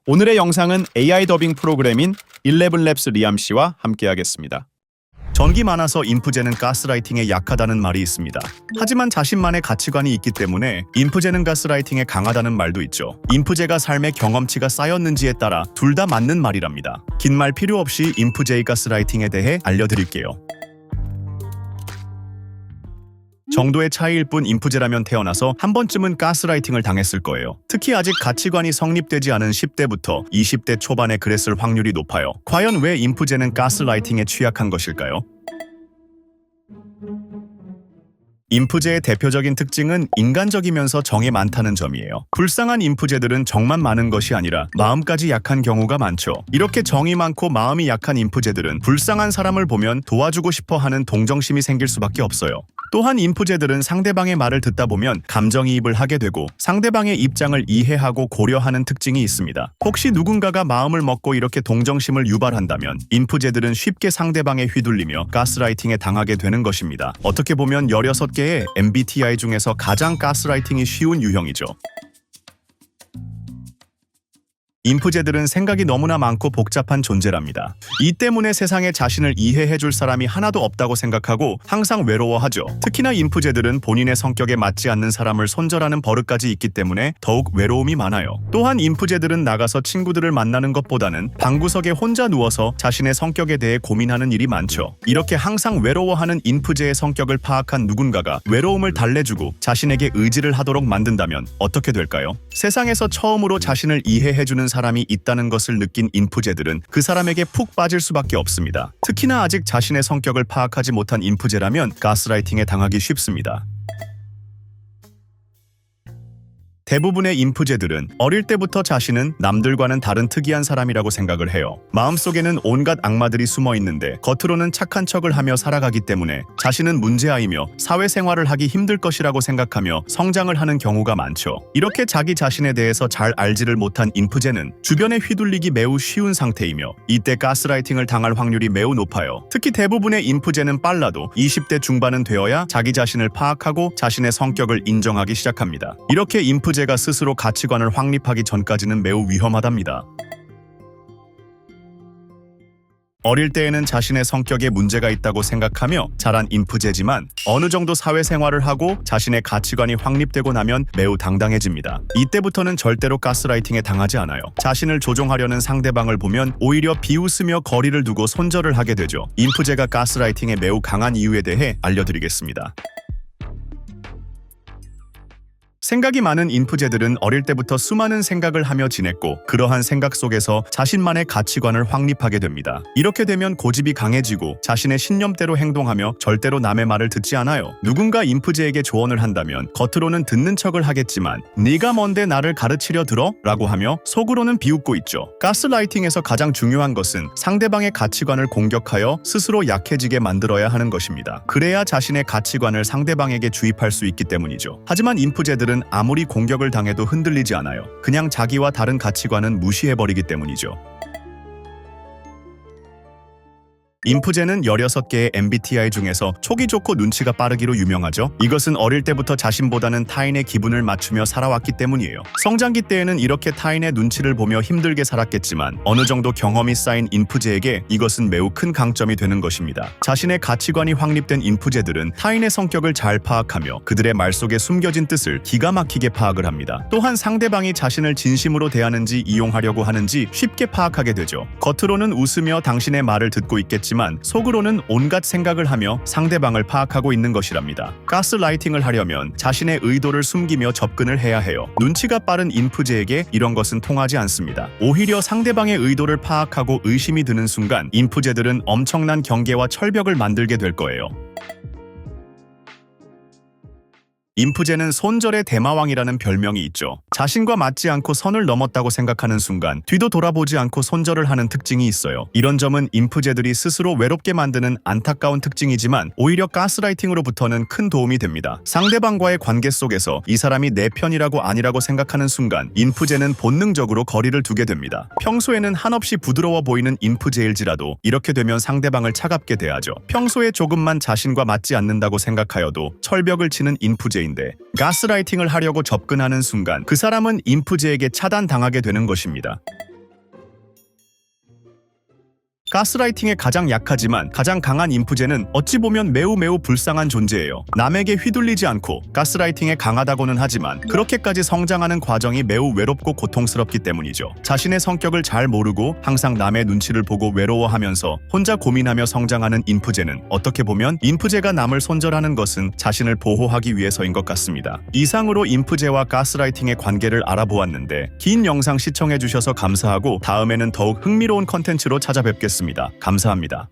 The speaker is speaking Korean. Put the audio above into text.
오늘의 영상은 AI 더빙 프로그램인 11랩스 리암 씨와 함께하겠습니다. 전기 많아서 인프제는 가스라이팅에 약하다는 말이 있습니다. 하지만 자신만의 가치관이 있기 때문에 인프제는 가스라이팅에 강하다는 말도 있죠. 인프제가 삶의 경험치가 쌓였는지에 따라 둘 다 맞는 말이랍니다. 긴 말 필요 없이 인프제의 가스라이팅에 대해 알려드릴게요. 정도의 차이일 뿐 인프제라면 태어나서 한 번쯤은 가스라이팅을 당했을 거예요. 특히 아직 가치관이 성립되지 않은 10대부터 20대 초반에 그랬을 확률이 높아요. 과연 왜 인프제는 가스라이팅에 취약한 것일까요? 인프제의 대표적인 특징은 인간적이면서 정이 많다는 점이에요. 불쌍한 인프제들은 정만 많은 것이 아니라 마음까지 약한 경우가 많죠. 이렇게 정이 많고 마음이 약한 인프제들은 불쌍한 사람을 보면 도와주고 싶어 하는 동정심이 생길 수밖에 없어요. 또한 인프제들은 상대방의 말을 듣다 보면 감정이입을 하게 되고 상대방의 입장을 이해하고 고려하는 특징이 있습니다. 혹시 누군가가 마음을 먹고 이렇게 동정심을 유발한다면 인프제들은 쉽게 상대방에 휘둘리며 가스라이팅에 당하게 되는 것입니다. 어떻게 보면 16개의 MBTI 중에서 가장 가스라이팅이 쉬운 유형이죠. 인프제들은 생각이 너무나 많고 복잡한 존재랍니다. 이 때문에 세상에 자신을 이해해줄 사람이 하나도 없다고 생각하고 항상 외로워하죠. 특히나 인프제들은 본인의 성격에 맞지 않는 사람을 손절하는 버릇까지 있기 때문에 더욱 외로움이 많아요. 또한 인프제들은 나가서 친구들을 만나는 것보다는 방구석에 혼자 누워서 자신의 성격에 대해 고민하는 일이 많죠. 이렇게 항상 외로워하는 인프제의 성격을 파악한 누군가가 외로움을 달래주고 자신에게 의지를 하도록 만든다면 어떻게 될까요? 세상에서 처음으로 자신을 이해해주는 사람이 있다는 것을 느낀 인프제들은 그 사람에게 푹 빠질 수밖에 없습니다. 특히나 아직 자신의 성격을 파악하지 못한 인프제라면 가스라이팅에 당하기 쉽습니다. 대부분의 인프제들은 어릴 때부터 자신은 남들과는 다른 특이한 사람이라고 생각을 해요. 마음속에는 온갖 악마들이 숨어 있는데 겉으로는 착한 척을 하며 살아가기 때문에 자신은 문제아이며 사회생활을 하기 힘들 것이라고 생각하며 성장을 하는 경우가 많죠. 이렇게 자기 자신에 대해서 잘 알지를 못한 인프제는 주변에 휘둘리기 매우 쉬운 상태이며 이때 가스라이팅을 당할 확률이 매우 높아요. 특히 대부분의 인프제는 빨라도 20대 중반은 되어야 자기 자신을 파악하고 자신의 성격을 인정하기 시작합니다. 이렇게 인프제가 스스로 가치관을 확립하기 전까지는 매우 위험하답니다. 어릴 때에는 자신의 성격에 문제가 있다고 생각하며 자란 인프제지만 어느 정도 사회생활을 하고 자신의 가치관이 확립되고 나면 매우 당당해집니다. 이때부터는 절대로 가스라이팅에 당하지 않아요. 자신을 조종하려는 상대방을 보면 오히려 비웃으며 거리를 두고 손절을 하게 되죠. 인프제가 가스라이팅에 매우 강한 이유에 대해 알려드리겠습니다. 생각이 많은 인프제들은 어릴 때부터 수많은 생각을 하며 지냈고 그러한 생각 속에서 자신만의 가치관을 확립하게 됩니다. 이렇게 되면 고집이 강해지고 자신의 신념대로 행동하며 절대로 남의 말을 듣지 않아요. 누군가 인프제에게 조언을 한다면 겉으로는 듣는 척을 하겠지만 네가 뭔데 나를 가르치려 들어? 라고 하며 속으로는 비웃고 있죠. 가스라이팅에서 가장 중요한 것은 상대방의 가치관을 공격하여 스스로 약해지게 만들어야 하는 것입니다. 그래야 자신의 가치관을 상대방에게 주입할 수 있기 때문이죠. 하지만 인프제들은 아무리 공격을 당해도 흔들리지 않아요. 그냥 자기와 다른 가치관은 무시해버리기 때문이죠. 인프제는 16개의 MBTI 중에서 촉이 좋고 눈치가 빠르기로 유명하죠. 이것은 어릴 때부터 자신보다는 타인의 기분을 맞추며 살아왔기 때문이에요. 성장기 때에는 이렇게 타인의 눈치를 보며 힘들게 살았겠지만 어느 정도 경험이 쌓인 인프제에게 이것은 매우 큰 강점이 되는 것입니다. 자신의 가치관이 확립된 인프제들은 타인의 성격을 잘 파악하며 그들의 말 속에 숨겨진 뜻을 기가 막히게 파악을 합니다. 또한 상대방이 자신을 진심으로 대하는지 이용하려고 하는지 쉽게 파악하게 되죠. 겉으로는 웃으며 당신의 말을 듣고 있겠지만 속으로는 온갖 생각을 하며 상대방을 파악하고 있는 것이랍니다. 가스라이팅을 하려면 자신의 의도를 숨기며 접근을 해야 해요. 눈치가 빠른 인프제에게 이런 것은 통하지 않습니다. 오히려 상대방의 의도를 파악하고 의심이 드는 순간 인프제들은 엄청난 경계와 철벽을 만들게 될 거예요. 인프제는 손절의 대마왕이라는 별명이 있죠. 자신과 맞지 않고 선을 넘었다고 생각하는 순간 뒤도 돌아보지 않고 손절을 하는 특징이 있어요. 이런 점은 인프제들이 스스로 외롭게 만드는 안타까운 특징이지만 오히려 가스라이팅으로부터는 큰 도움이 됩니다. 상대방과의 관계 속에서 이 사람이 내 편이라고 아니라고 생각하는 순간 인프제는 본능적으로 거리를 두게 됩니다. 평소에는 한없이 부드러워 보이는 인프제일지라도 이렇게 되면 상대방을 차갑게 대하죠. 평소에 조금만 자신과 맞지 않는다고 생각하여도 철벽을 치는 인프제인데 가스라이팅을 하려고 접근하는 순간 그 사람은 인프제에게 차단당하게 되는 것입니다. 가스라이팅에 가장 약하지만 가장 강한 인프제는 어찌 보면 매우 불쌍한 존재예요. 남에게 휘둘리지 않고 가스라이팅에 강하다고는 하지만 그렇게까지 성장하는 과정이 매우 외롭고 고통스럽기 때문이죠. 자신의 성격을 잘 모르고 항상 남의 눈치를 보고 외로워하면서 혼자 고민하며 성장하는 인프제는 어떻게 보면 인프제가 남을 손절하는 것은 자신을 보호하기 위해서인 것 같습니다. 이상으로 인프제와 가스라이팅의 관계를 알아보았는데 긴 영상 시청해주셔서 감사하고 다음에는 더욱 흥미로운 컨텐츠로 찾아뵙겠습니다. 감사합니다.